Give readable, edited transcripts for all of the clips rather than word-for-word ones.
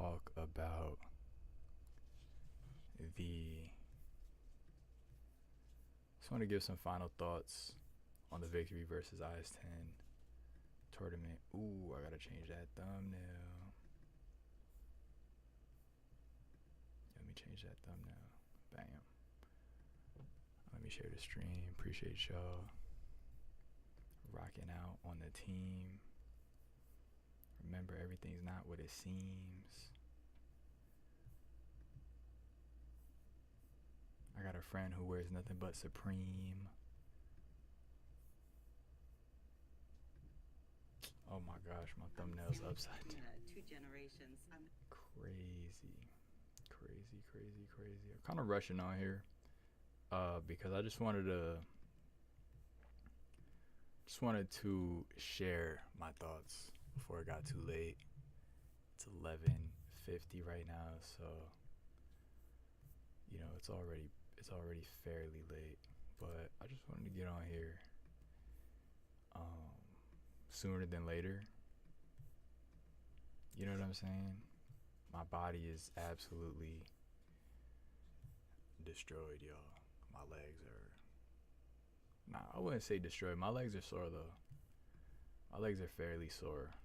talk about just want to give some final thoughts on the victory versus IS10 tournament. Ooh, I gotta change that thumbnail. Let me change that thumbnail. Bam. Let me share the stream. Appreciate y'all rocking out on the team. Remember, everything's not what it seems. I got a friend who wears nothing but Supreme. Oh my gosh, my thumbnail's upside down. 2 generations. Crazy. I'm kind of rushing on here because I just wanted to share my thoughts before it got too late. It's 11:50 right now, so you know it's already fairly late, but I just wanted to get on here sooner than later. You know what I'm saying? My body is absolutely destroyed, y'all. My legs are, I wouldn't say destroyed. My legs are sore though. My legs are fairly sore.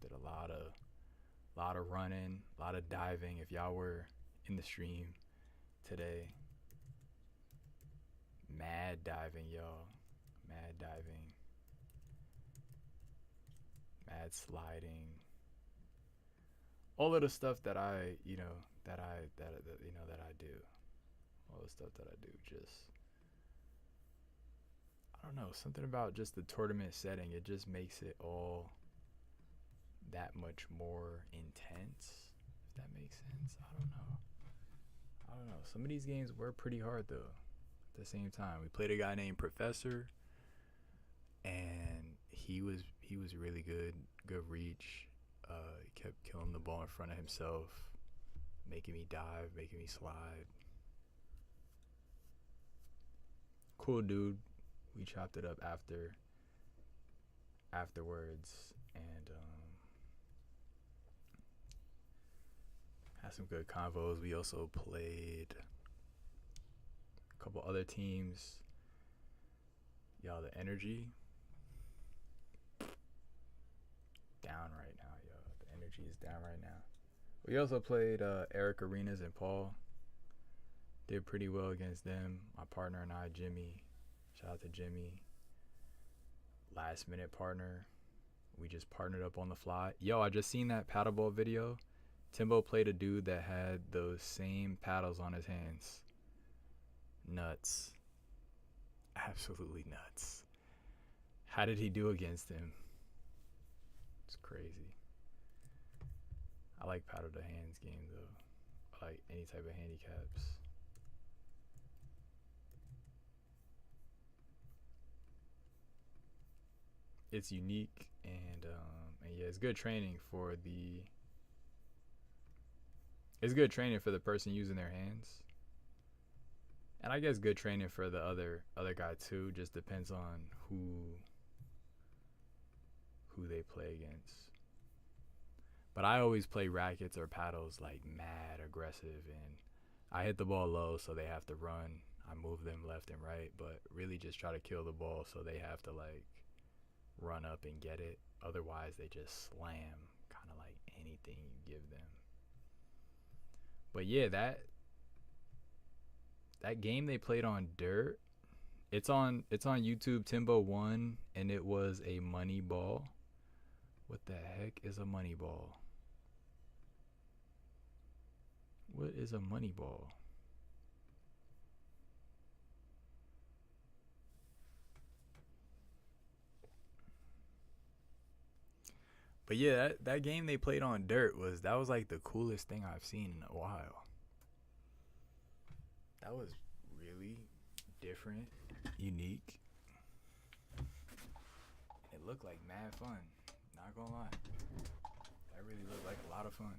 Did a lot of running, a lot of diving. If y'all were in the stream today, mad diving, y'all. Mad diving. Mad sliding. All of the stuff that I do. All the stuff that I do, just, I don't know, something about just the tournament setting, it just makes it all that much more intense, if that makes sense. I don't know. Some of these games were pretty hard though. At the same time, we played a guy named Professor, and he was really good reach. He kept killing the ball in front of himself, making me dive, making me slide. Cool dude. We chopped it up afterwards, and had some good convos. We also played a couple other teams. Y'all, the energy down right now, yo. The energy is down right now. We also played Eric Arenas and Paul. Did pretty well against them. My partner and I, Jimmy. Shout out to Jimmy. Last minute partner. We just partnered up on the fly. Yo, I just seen that paddleball video. Timbo played a dude that had those same paddles on his hands. Nuts. Absolutely nuts. How did he do against him? It's crazy. I like paddle to hands game though. I like any type of handicaps. It's unique, and yeah, it's good training for the person using their hands, and I guess good training for the other guy too. Just depends on who they play against. But I always play rackets or paddles like mad aggressive, and I hit the ball low, so they have to run. I move them left and right, but really just try to kill the ball, so they have to like run up and get it. Otherwise, they just slam kind of like anything you give them. But yeah, that game they played on dirt, it's on YouTube. Timbo won, and it was a money ball. What the heck is a money ball? What is a money ball? But yeah, that game they played on dirt was like the coolest thing I've seen in a while. That was really different, unique. It looked like mad fun. Not gonna lie. That really looked like a lot of fun.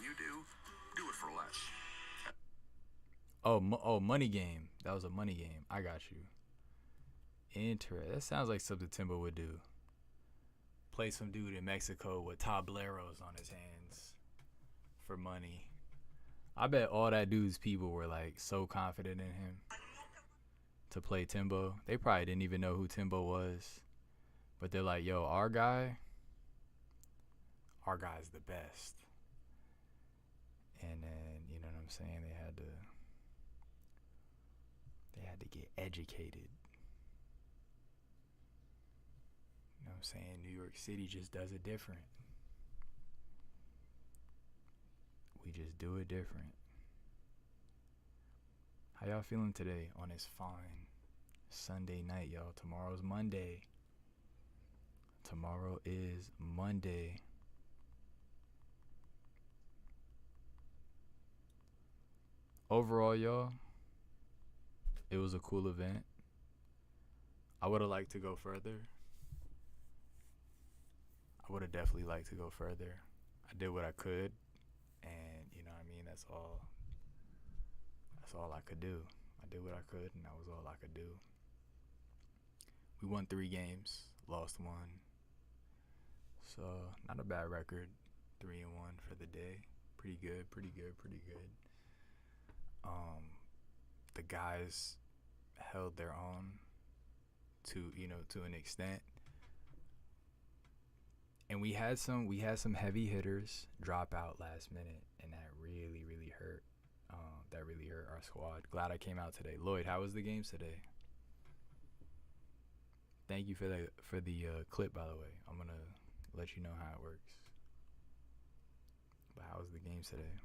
you do it for less. Oh, money game. That was a money game. I got you. Interesting. That sounds like something Timbo would do. Play some dude in Mexico with tableros on his hands for money. I bet all that dude's people were like so confident in him to play Timbo. They probably didn't even know who Timbo was. But they're like, yo, our guy's the best. And then, you know what I'm saying? They had to get educated. You know what I'm saying? New York City just does it different. We just do it different. How y'all feeling today on this fine Sunday night, y'all? Tomorrow's Monday. Tomorrow is Monday. Overall, y'all, it was a cool event. I would have liked to go further. I would have definitely liked to go further. I did what I could, and you know what I mean? That's all I could do. I did what I could, and that was all I could do. We won 3 games, lost 1. So, not a bad record. 3-1 for the day. Pretty good. The guys held their own to an extent. And we had some heavy hitters drop out last minute, and that really hurt. That really hurt our squad. Glad I came out today. Lloyd, how was the games today? Thank you for the clip, by the way. I'm gonna let you know how it works. But how was the games today?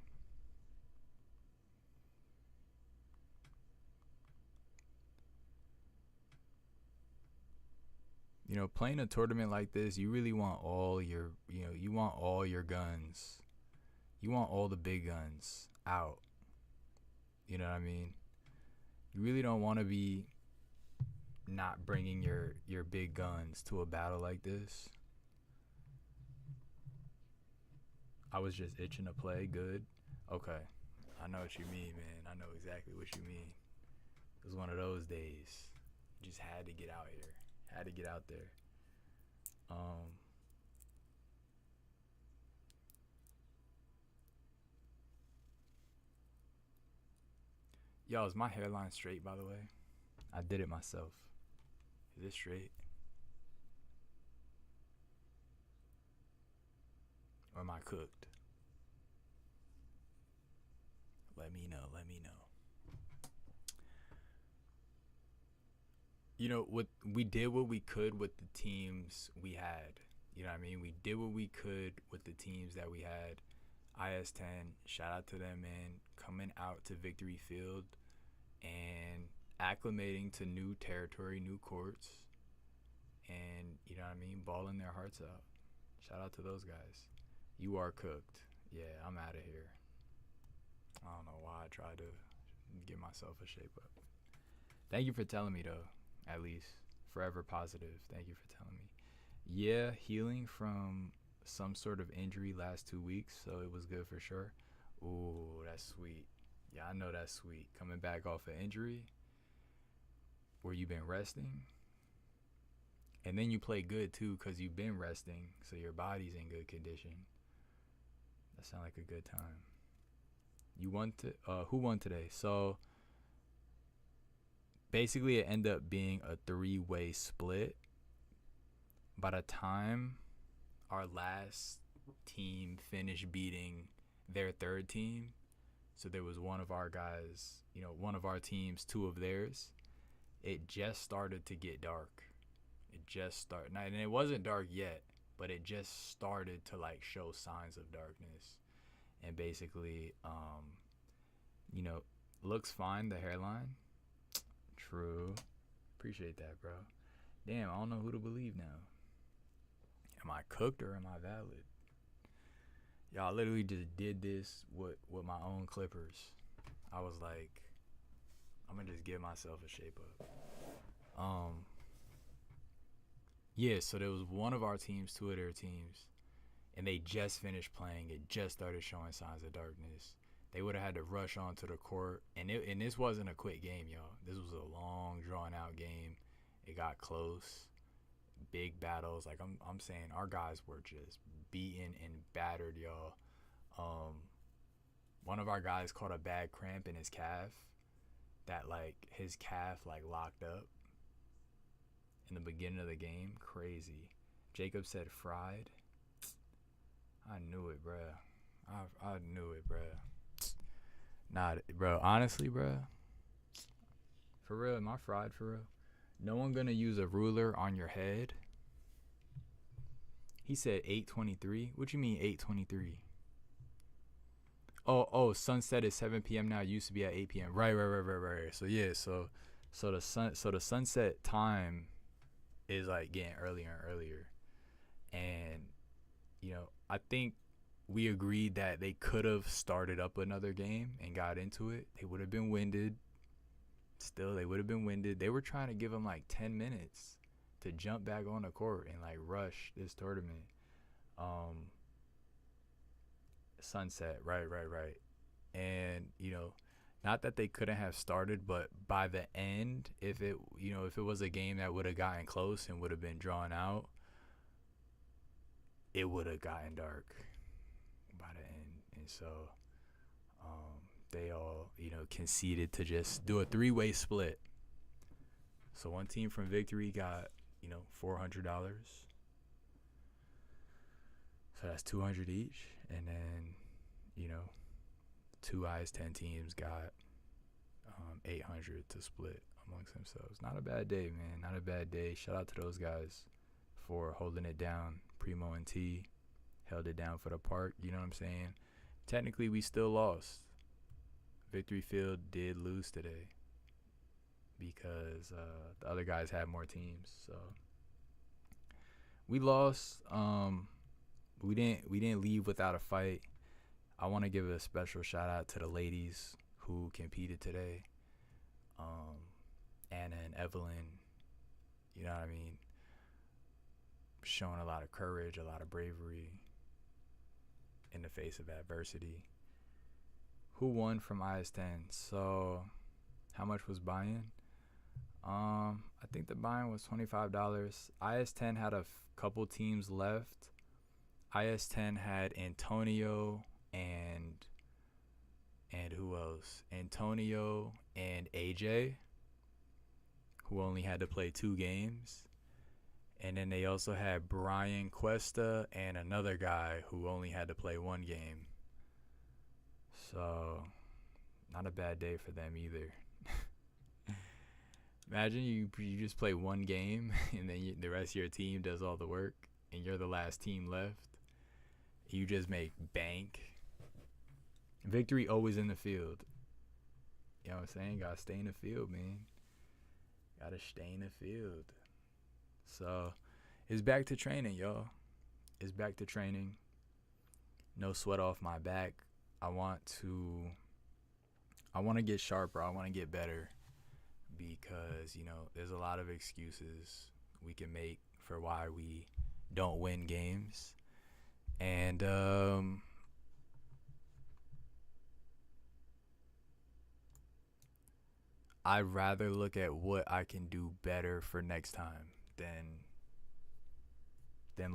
You know, playing a tournament like this, you really want all your guns. You want all the big guns out. You know what I mean? You really don't want to be not bringing your big guns to a battle like this. I was just itching to play. Good. Okay. I know what you mean, man. I know exactly what you mean. It was one of those days. Just had to get out here. Had to get out there. Yo, is my hairline straight, by the way? I did it myself. Is it straight? Or am I cooked? Let me know. You know, we did what we could with the teams we had. You know what I mean? We did what we could with the teams that we had. IS10, shout out to them, man. Coming out to Victory Field and acclimating to new territory, new courts. And, you know what I mean? Balling their hearts out. Shout out to those guys. You are cooked. Yeah, I'm out of here. I don't know why I tried to get myself a shape up. Thank you for telling me, though. At least. Forever positive. Thank you for telling me. Yeah, healing from some sort of injury last 2 weeks, so it was good for sure. Ooh, that's sweet. Yeah, I know that's sweet. Coming back off an injury where you've been resting. And then you play good, too, because you've been resting, so your body's in good condition. That sounds like a good time. Who won today? So basically it ended up being a 3-way split. By the time our last team finished beating their third team, so there was one of our guys, one of our teams, 2 of theirs, it just started to get dark. It just started. And it wasn't dark yet, but it just started to like show signs of darkness. And basically, looks fine, the hairline. True. Appreciate that, bro. Damn, I don't know who to believe now. Am I cooked or am I valid? Y'all literally just did this with my own clippers. I was like, I'm gonna just give myself a shape up. Yeah, so there was one of our teams, 2 of their teams, and they just finished playing. It just started showing signs of darkness. They would have had to rush onto the court, and this wasn't a quick game, y'all. This was a long, drawn-out game. It got close, big battles. Like I'm saying, our guys were just beaten and battered, y'all. One of our guys caught a bad cramp in his calf. That like his calf like locked up in the beginning of the game. Crazy. Jacob said fried. I knew it, bruh. I knew it, bruh. Nah, bro. Honestly, bruh. For real, am I fried for real? No one gonna use a ruler on your head. He said 8:23. What you mean 8:23? Oh, sunset is 7 p.m. now. It used to be at 8 p.m. Right. So yeah, so the sunset time is like getting earlier and earlier. And I think we agreed that they could have started up another game and got into it. They would have been winded. Still, they would have been winded. They were trying to give them like 10 minutes to jump back on the court and like rush this tournament. Sunset, right. And not that they couldn't have started, but by the end, if it was a game that would have gotten close and would have been drawn out, it would have gotten dark by the end. And so they all conceded to just do a 3-way split. So one team from Victory got $400, so that's $200 each. And then, two IS10 teams got $800 to split amongst themselves. Not a bad day, man. Not a bad day. Shout out to those guys for holding it down. Primo and T held it down for the park. You know what I'm saying? Technically, we still lost. Victory Field did lose today because the other guys had more teams. So we lost. We didn't leave without a fight. I want to give a special shout out to the ladies who competed today. Anna and Evelyn, you know what I mean? Showing a lot of courage, a lot of bravery in the face of adversity. Who won from IS10? So how much was buy-in? I think the buy-in was $25. IS10 had a couple teams left. IS10 had Antonio and who else? Antonio and AJ, who only had to play 2 games. And then they also had Brian Cuesta and another guy who only had to play 1 game. So not a bad day for them either. Imagine you just play 1 game and then the rest of your team does all the work and you're the last team left. You just make bank. Victory always in the field. You know what I'm saying? Gotta stay in the field, man. Gotta stay in the field. So it's back to training, y'all. It's back to training. No sweat off my back. I want to get sharper. I want to get better because, there's a lot of excuses we can make for why we don't win games. And I'd rather look at what I can do better for next time than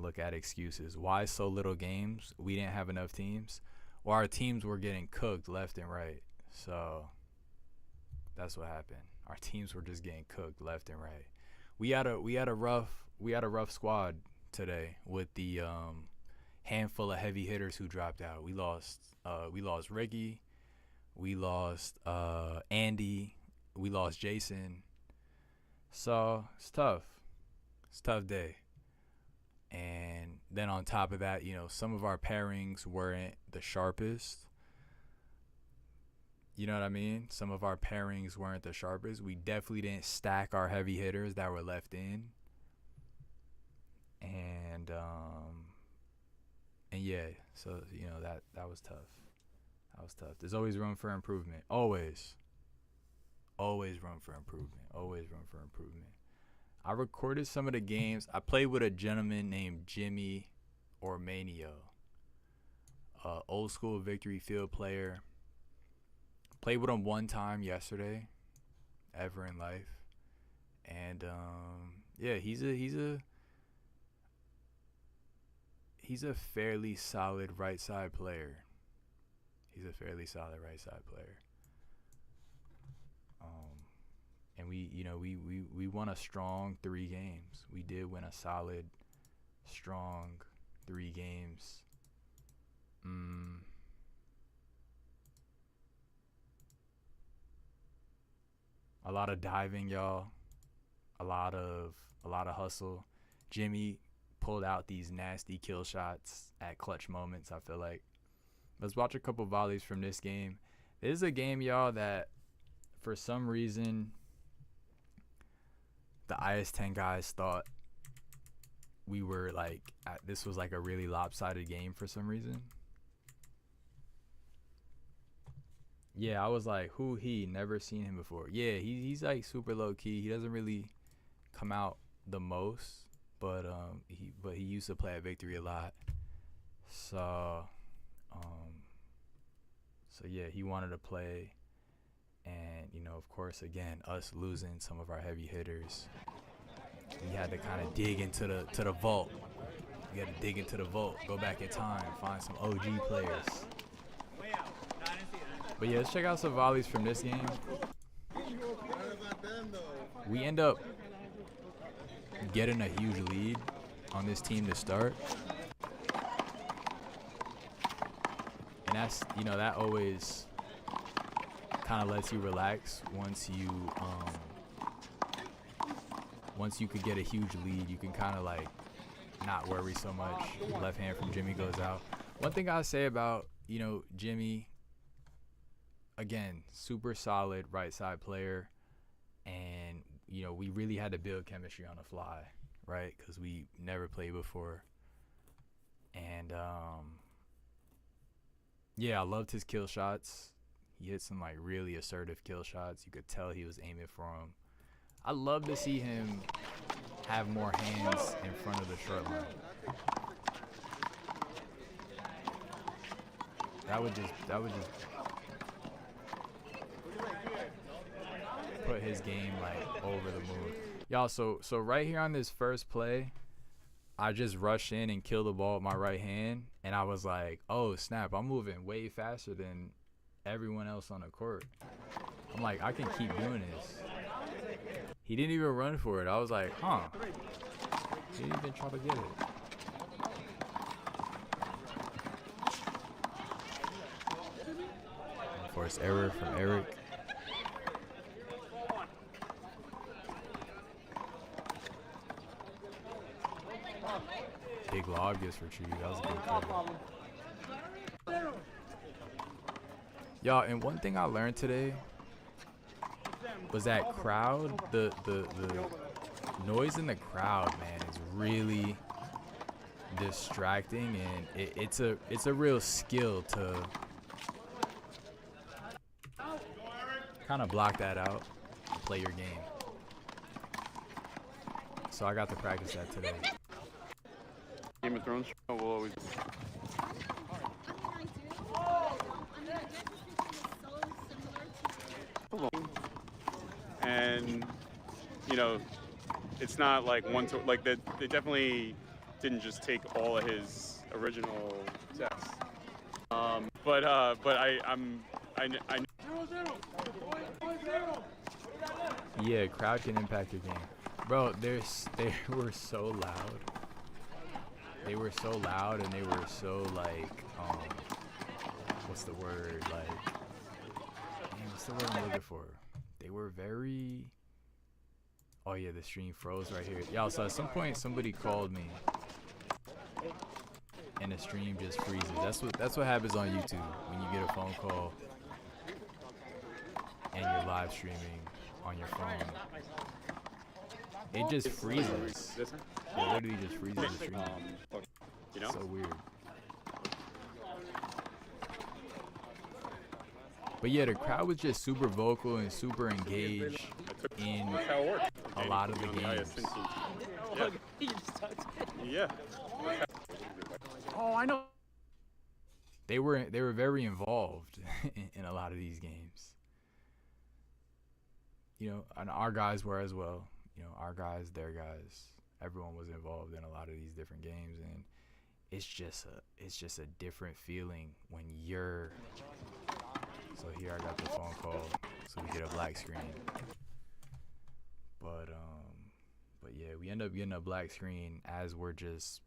look at excuses. Why so little games? We didn't have enough teams. Well, our teams were getting cooked left and right. So that's what happened. Our teams were just getting cooked left and right. We had a rough squad today with the handful of heavy hitters who dropped out. We lost Ricky, we lost Andy, we lost Jason. So it's tough. It's a tough day. And then on top of that, some of our pairings weren't the sharpest. You know what I mean? Some of our pairings weren't the sharpest. We definitely didn't stack our heavy hitters that were left in. And yeah, so that was tough. That was tough. There's always room for improvement. Always room for improvement. Always room for improvement. I recorded some of the games. I played with a gentleman named Jimmy Ormanio. Old school Victory Field player. Played with him one time yesterday, ever in life. And yeah, he's a fairly solid right side player. And we won a strong 3 games. We did win a solid, strong 3 games. A lot of diving, y'all. A lot of hustle. Jimmy pulled out these nasty kill shots at clutch moments, I feel like. Let's watch a couple volleys from this game. This is a game, y'all, that for some reason the IS10 guys thought we were like, this was like a really lopsided game for some reason. Yeah, I was like, who he? Never seen him before. Yeah, he's like super low key. He doesn't really come out the most, but he used to play at Victory a lot. So yeah, he wanted to play, and of course, again, us losing some of our heavy hitters, we had to kind of dig into the vault. We had to dig into the vault, go back in time, find some OG players. But yeah, let's check out some volleys from this game. We end up getting a huge lead on this team to start. And that's, that always kind of lets you relax once you could get a huge lead. You can kind of like not worry so much. Left hand from Jimmy goes out. One thing I say about, Jimmy, again, super solid right side player, and we really had to build chemistry on the fly, right? Because we never played before, and yeah, I loved his kill shots. He hit some like really assertive kill shots. You could tell he was aiming for him. I love to see him have more hands in front of the short line. That would just put his game like over the moon. Y'all, so right here on this first play, I just rushed in and killed the ball with my right hand, and I was like, oh snap, I'm moving way faster than everyone else on the court. I'm like, I can keep doing this. He didn't even run for it. I was like, huh. He didn't even try to get it. Forced error from Eric. Big lob gets retrieved. That was a good cover. Y'all, and one thing I learned today was that crowd, the noise in the crowd, man, is really distracting, and it's a real skill to kind of block that out and play your game. So I got to practice that today. Game of Thrones will always. And it's not like one to like that. They definitely didn't just take all of his original text. But I. Yeah, crowd can impact your game, bro. They were so loud. They were so loud, and they were so like, what's the word? Like, man, what's the word I'm looking for? They were very. Oh yeah, the stream froze right here. Y'all, so at some point somebody called me, and the stream just freezes. That's what happens on YouTube when you get a phone call and you're live streaming on your phone. It just freezes. It literally just freezes the stream. So weird. But yeah, the crowd was just super vocal and super engaged in a lot of the games. Yeah. Oh, I know. They were very involved in a lot of these games. You know, and our guys were as well. You know, our guys, their guys, everyone was involved in a lot of these different games, and it's just a different feeling when you're. So here I got the phone call, so we get a black screen. But yeah, we end up getting a black screen as we're just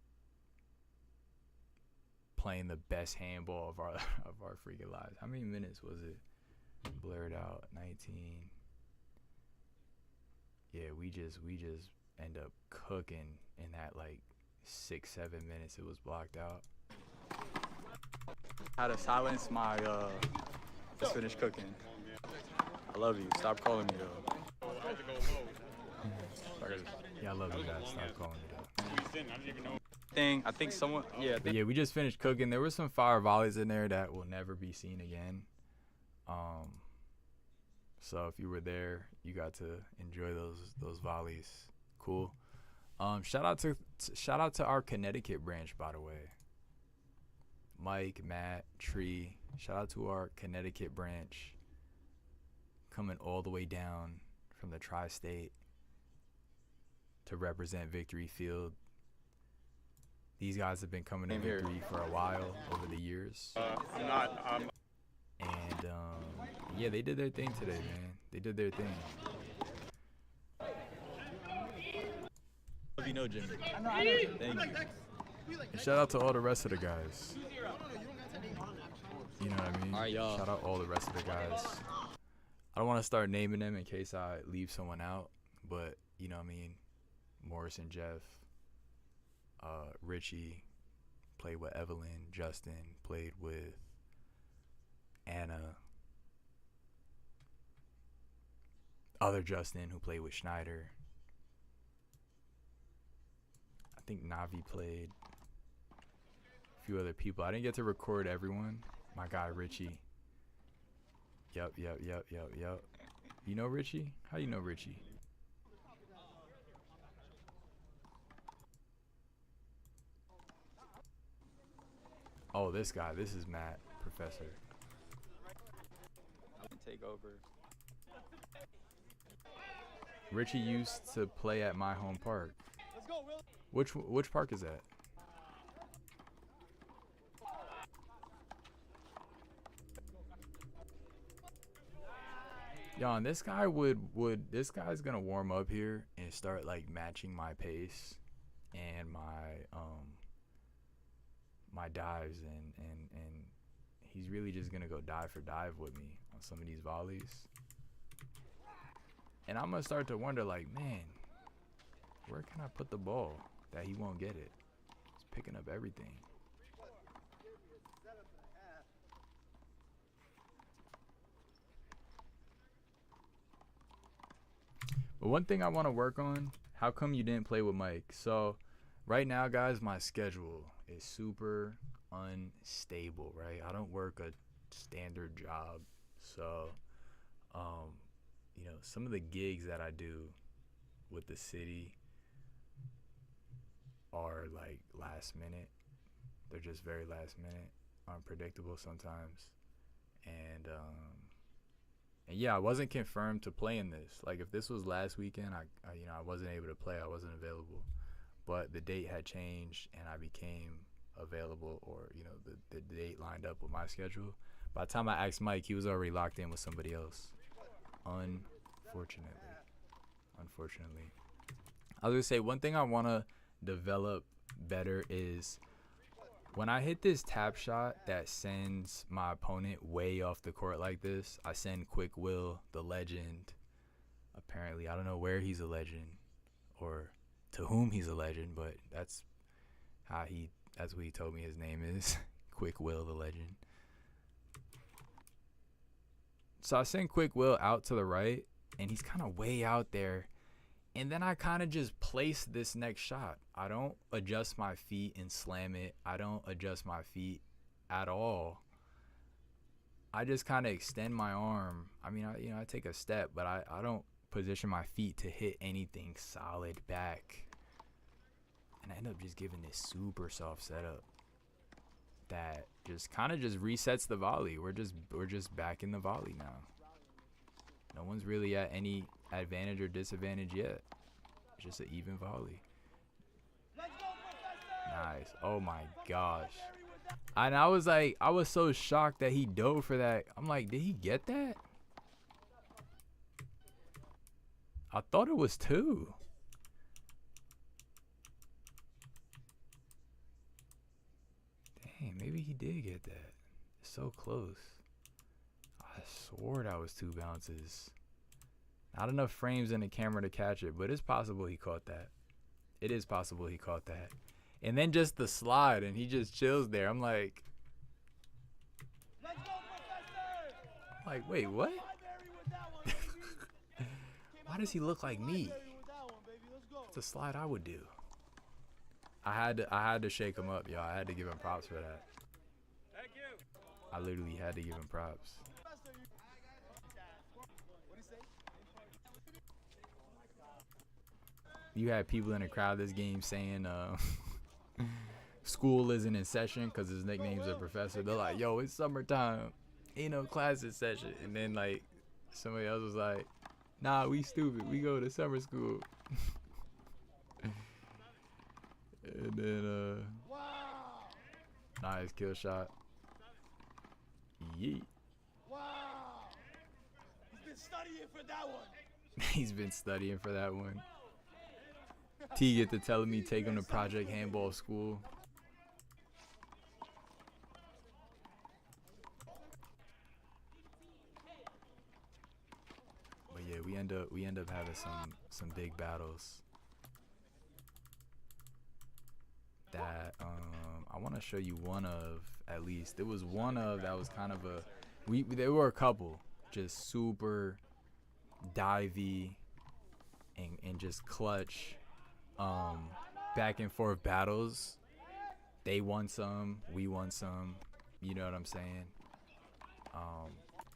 playing the best handball of our freaking lives. How many minutes was it? Blurred out 19. Yeah, we just end up cooking in that like 6-7 minutes it was blocked out. How to silence my just finished cooking. I love you. Stop calling me though. Yeah, I love you guys. Stop calling me though. I think someone. Yeah. But yeah, we just finished cooking. There were some fire volleys in there that will never be seen again. So if you were there, you got to enjoy those volleys. Cool. Shout out to our Connecticut branch, by the way. Mike, Matt, Tree. Shout out to our Connecticut branch. Coming all the way down from the tri-state to represent Victory Field. These guys have been coming to Victory for a while over the years. I'm not. And yeah, they did their thing today, man. They did their thing. Love you know, Jimmy. Thank you. And shout out to all the rest of the guys. You know what I mean? All right, y'all. Shout out all the rest of the guys. I don't want to start naming them in case I leave someone out, but you know what I mean? Morris and Jeff, Richie played with Evelyn, Justin played with Anna, other Justin who played with Schneider. I think Navi played, a few other people. I didn't get to record everyone. My guy Richie. Yup. You know Richie? How you know Richie? Oh, this guy. This is Matt, Professor. Take over. Richie used to play at my home park. Let's go, Will. Which park is that? Yo, and this guy this guy's gonna warm up here and start like matching my pace and my dives and he's really just gonna go dive for dive with me on some of these volleys. And I'm gonna start to wonder like, man, where can I put the ball that he won't get it? He's picking up everything. But one thing I want to work on, how come you didn't play with Mike? So right now, guys, my schedule is super unstable, right? I don't work a standard job. So, you know, some of the gigs that I do with the city are like last minute. They're just very last minute, unpredictable sometimes. And yeah, I wasn't confirmed to play in this. Like if this was last weekend, I wasn't able to play. I wasn't available. But the date had changed and I became available, or you know, the date lined up with my schedule. By the time I asked Mike, he was already locked in with somebody else. Unfortunately. I was gonna say one thing I wanna develop better is when I hit this tap shot that sends my opponent way off the court like this, I send Quick Will, the legend. Apparently, I don't know where he's a legend or to whom he's a legend, but that's what he told me his name is. Quick Will, the legend. So I send Quick Will out to the right, and he's kind of way out there. And then I kind of just place this next shot. I don't adjust my feet and slam it. I don't adjust my feet at all. I just kind of extend my arm. I mean, I take a step, but I don't position my feet to hit anything solid back. And I end up just giving this super soft setup. that just kind of just resets the volley. We're just back in the volley now. No one's really at any advantage or disadvantage yet. It's just an even volley. Nice. Oh my gosh. And I was like, I was so shocked that he dove for that. I'm like, did he get that? I thought it was 2. Dang, maybe he did get that. It's so close. I swore that was 2 bounces. Not enough frames in the camera to catch it, but it's possible he caught that. It is possible he caught that. And then just the slide, and he just chills there. I'm like, wait, what? Why does he look like me? It's a slide I would do. I had to shake him up, y'all. I had to give him props for that. I literally had to give him props. You had people in the crowd this game saying school isn't in session because his nickname's a professor. They're like, yo, it's summertime. Ain't no class in session. And then like somebody else was like, nah, we stupid. We go to summer school. And then nice kill shot. Yeet. Wow. He's been studying for that one. He's been studying for that one. T get to telling me take him to Project Handball school. But yeah, we end up having some big battles. That I want to show you one of, at least. There was one of that was kind of a there were a couple just super divey and just clutch back and forth battles. They won some, we won some, you know what I'm saying?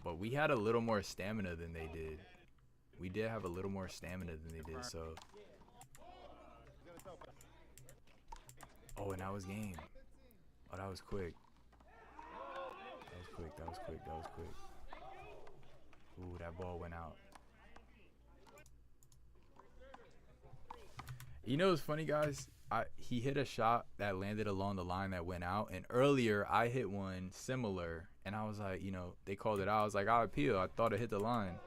But we had a little more stamina than they did. We did have a little more stamina than they did, so. Oh, and that was game. Oh, that was quick. That was quick, that was quick, that was quick. Ooh, that ball went out. You know what's funny, guys? He hit a shot that landed along the line that went out, and earlier I hit one similar, and I was like, you know, they called it out. I was like, I'll appeal. I thought it hit the line.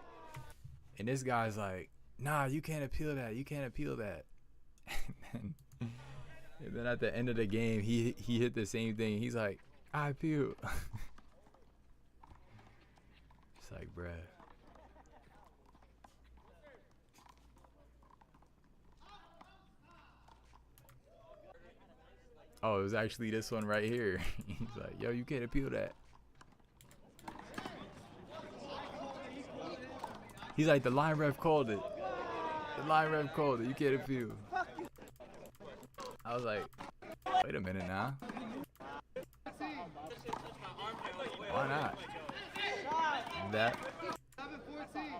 And this guy's like, nah, you can't appeal that. You can't appeal that. And then at the end of the game, he hit the same thing. He's like, I appeal. It's like, bruh. Oh, it was actually this one right here. He's like, yo, you can't appeal that. He's like, the line ref called it. The line ref called it. You can't appeal. I was like, wait a minute now. Why not?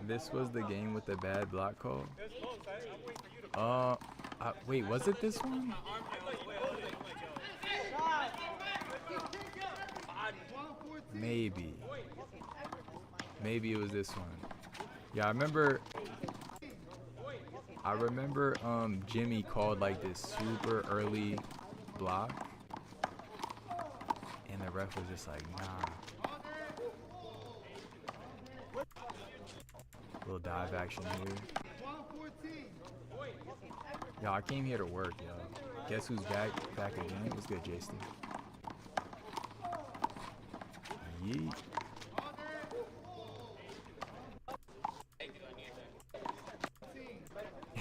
This was the game with the bad block call. Wait, was it this one? Maybe it was this one. Yeah, I remember Jimmy called like this super early block, and the ref was just like, nah. Little dive action here. Yo, I came here to work, yo. Guess who's back again? What's good, Jason? Yeet.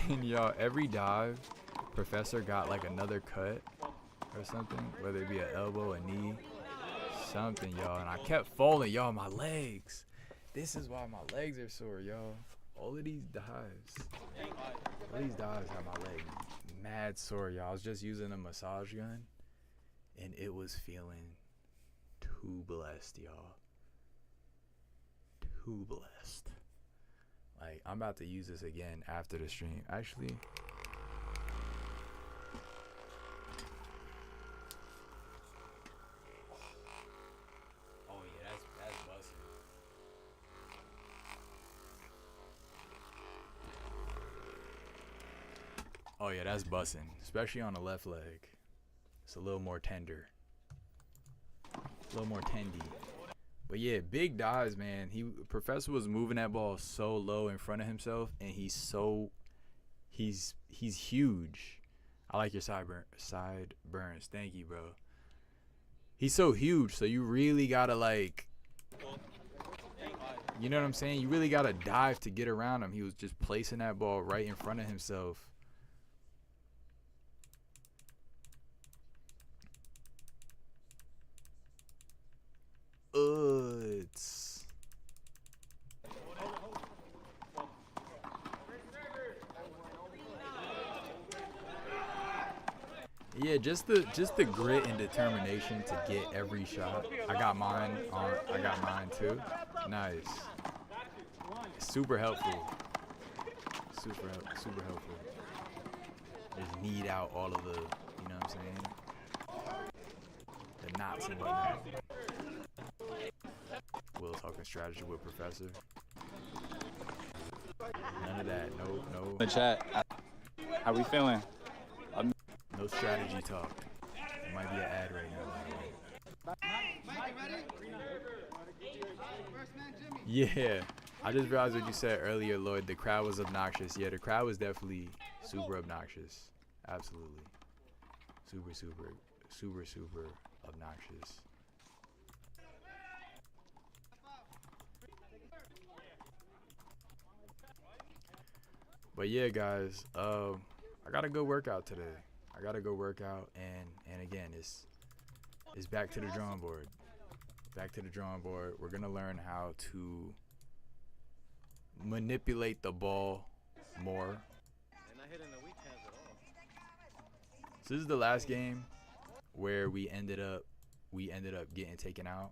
And y'all, every dive, Professor got like another cut or something, whether it be an elbow, a knee, something, y'all. And I kept falling, y'all, my legs. This is why my legs are sore, y'all. All of these dives have my leg mad sore, y'all. I was just using a massage gun, and it was feeling too blessed, y'all. Too blessed. Like, I'm about to use this again after the stream. Actually, Oh yeah, that's bussing, especially on the left leg. It's a little more tender, a little more tendy. But yeah, big dives, man. Professor was moving that ball so low in front of himself, and he's huge. I like your sideburns. Thank you, bro. He's so huge, so you really gotta like, you know what I'm saying? You really gotta dive to get around him. He was just placing that ball right in front of himself. It's yeah, just the grit and determination to get every shot. I got mine too. Nice. Super helpful. Super helpful. Just knead out all of the, you know what I'm saying? The knots and whatnot. Will talking strategy with Professor. None of that. No. The chat. How we feeling? No strategy talk. It might be an ad right now. Yeah. I just realized what you said earlier, Lloyd. The crowd was obnoxious. Yeah, the crowd was definitely super obnoxious. Absolutely. Super obnoxious. But yeah, guys, I got a good workout today. I got to go work out, and again, it's back to the drawing board. Back to the drawing board. We're gonna learn how to manipulate the ball more. So this is the last game where we ended up getting taken out.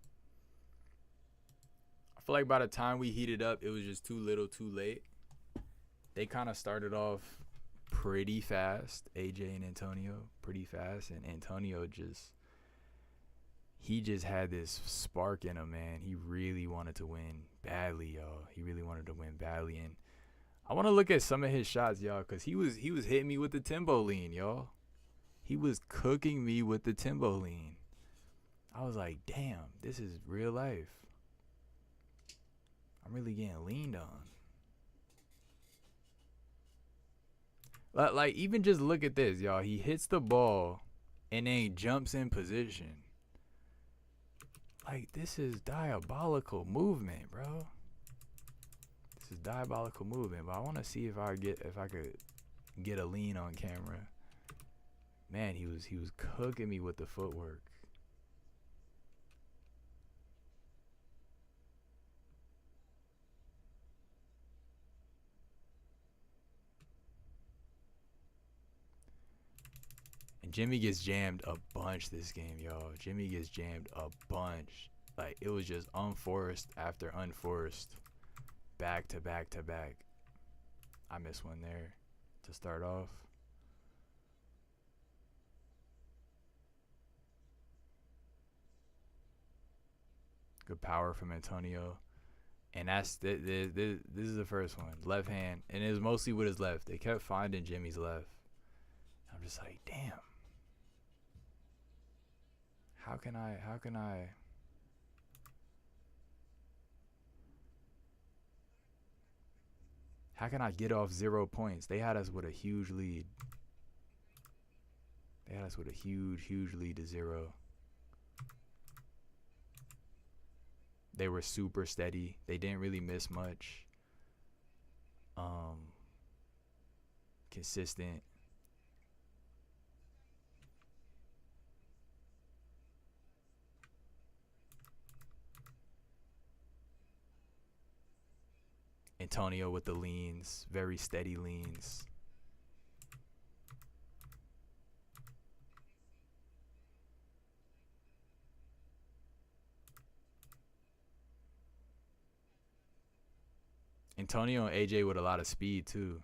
I feel like by the time we heated up, it was just too little, too late. They kind of started off pretty fast, AJ and Antonio, pretty fast, and Antonio just had this spark in him, man. He really wanted to win badly, y'all. He really wanted to win badly, and I want to look at some of his shots, y'all, because he was hitting me with the Timbo lean, y'all. He was cooking me with the Timbo lean. I was like, damn, this is real life. I'm really getting leaned on. Like, even just look at this, y'all. He hits the ball and then jumps in position. Like, this is diabolical movement, bro. This is diabolical movement. But I want to see if I could get a lean on camera. Man, he was cooking me with the footwork. And Jimmy gets jammed a bunch this game, y'all. Jimmy gets jammed a bunch. Like, it was just unforced after unforced. Back to back to back. I missed one there to start off. Good power from Antonio. And this is the first one. Left hand. And it was mostly with his left. They kept finding Jimmy's left. I'm just like, damn. How can I get off 0 points? They had us with a huge lead. They had us with a huge lead to 0. They were super steady. They didn't really miss much. Consistent. Antonio with the leans, very steady leans. Antonio and AJ with a lot of speed too.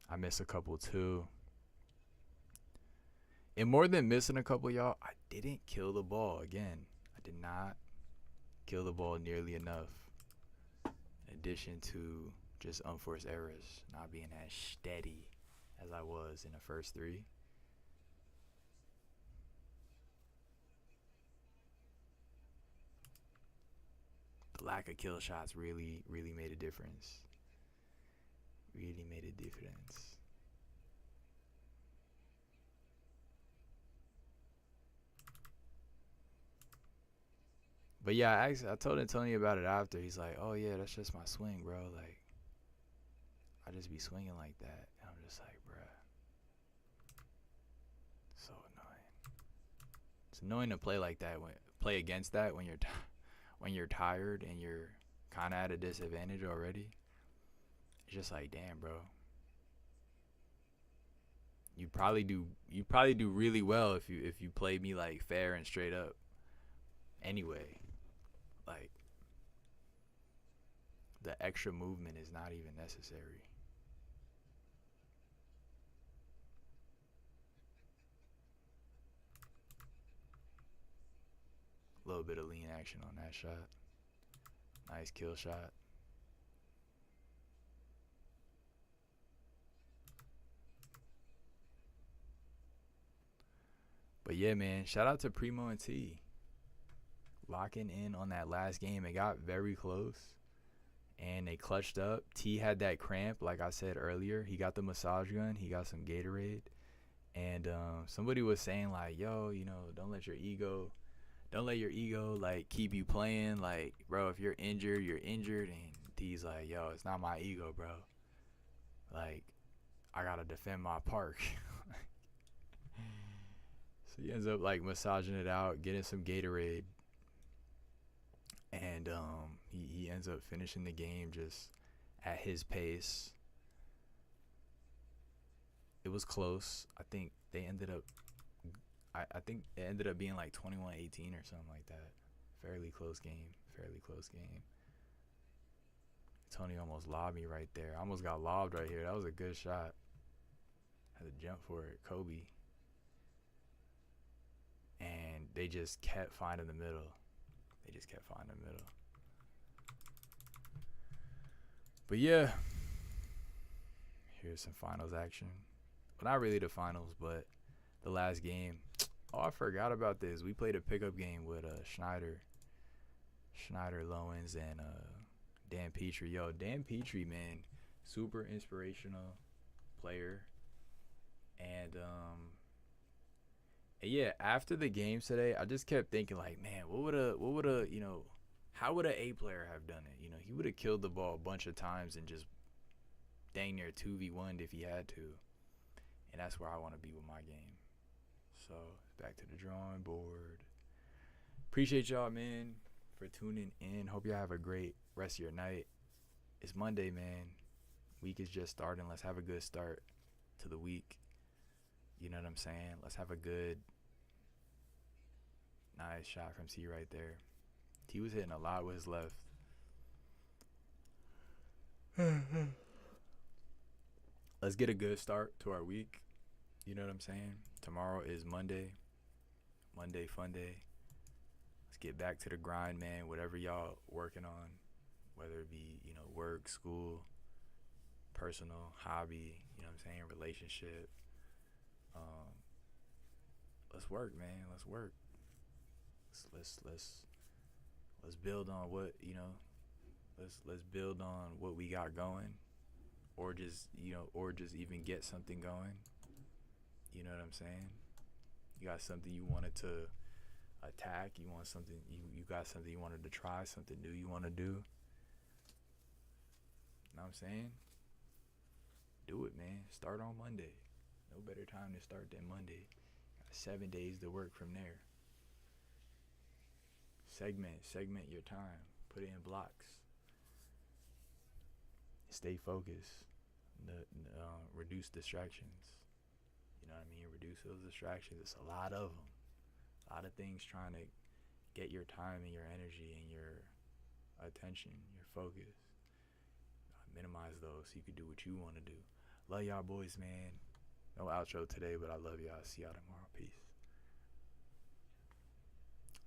I missed a couple too. And more than missing a couple, y'all, I didn't kill the ball again. I did not kill the ball nearly enough. In addition to just unforced errors, not being as as I was in the first 3. The lack of kill shots really made a difference. Really made a difference. But yeah, I told Tony about it after. He's like, "Oh yeah, that's just my swing, bro. Like, I just be swinging like that." And I'm just like, bruh, so annoying. It's annoying to play like that play against that when you're tired and you're kind of at a disadvantage already. It's just like, damn, bro. You probably do really well if you play me like fair and straight up. Anyway, like the extra movement is not even necessary. A little bit of lean action on that shot. Nice kill shot. But yeah, man, shout out to Primo and T. Locking in on that last game. It got very close. And they clutched up. T had that cramp, like I said earlier. He got the massage gun. He got some Gatorade. And somebody was saying, like, yo, you know, don't let your ego, like, keep you playing. Like, bro, if you're injured, you're injured. And T's like, yo, it's not my ego, bro. Like, I got to defend my park. So he ends up, like, massaging it out, getting some Gatorade. And he ends up finishing the game just at his pace. It was close. I think they ended up I think it ended up being like 21-18 or something like that. Fairly close game. Tony almost lobbed me right there. I almost got lobbed right here. That was a good shot. Had to jump for it. Kobe. And they just kept finding the middle. But yeah, here's some finals action. Well, not really the finals, but the last game. Oh, I forgot about this. We played a pickup game with Schneider, Lowens, and Dan Petrie. Yo, Dan Petrie, man, super inspirational player. And yeah, after the games today, I just kept thinking, like, man, what would a, you know, how would an A player have done it? You know, he would have killed the ball a bunch of times and just dang near 2v1'd if he had to. And that's where I want to be with my game. So, back to the drawing board. Appreciate y'all, man, for tuning in. Hope y'all have a great rest of your night. It's Monday, man. Week is just starting. Let's have a good start to the week. You know what I'm saying? Let's have a good, nice shot from T right there. T was hitting a lot with his left. Let's get a good start to our week. You know what I'm saying? Tomorrow is Monday. Monday fun day. Let's get back to the grind, man. Whatever y'all working on, whether it be, you know, work, school, personal, hobby, you know what I'm saying, relationship. Let's work, man. Let's work. Let's build on what, you know, let's build on what we got going, or just, you know, or just even get something going. You know what I'm saying? You got something you wanted to attack, you want something, you got something you wanted to try, something new you want to do. You know what I'm saying? Do it, man. Start on Monday. No better time to start than Monday. Got 7 days to work from there. Segment your time. Put it in blocks. Stay focused. Reduce distractions. You know what I mean? Reduce those distractions. It's a lot of them. A lot of things trying to get your time and your energy and your attention, your focus. Minimize those so you can do what you want to do. Love y'all boys, man. No outro today, but I love y'all. See y'all tomorrow. Peace.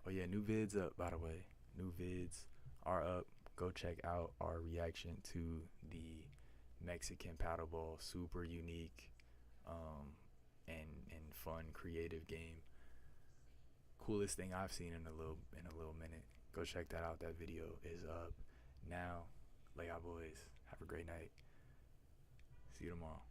Oh yeah, new vids up, by the way. New vids are up. Go check out our reaction to the Mexican paddle ball. Super unique. and fun, creative game. Coolest thing I've seen in a little minute. Go check that out. That video is up now. Lay out, boys. Have a great night. See you tomorrow.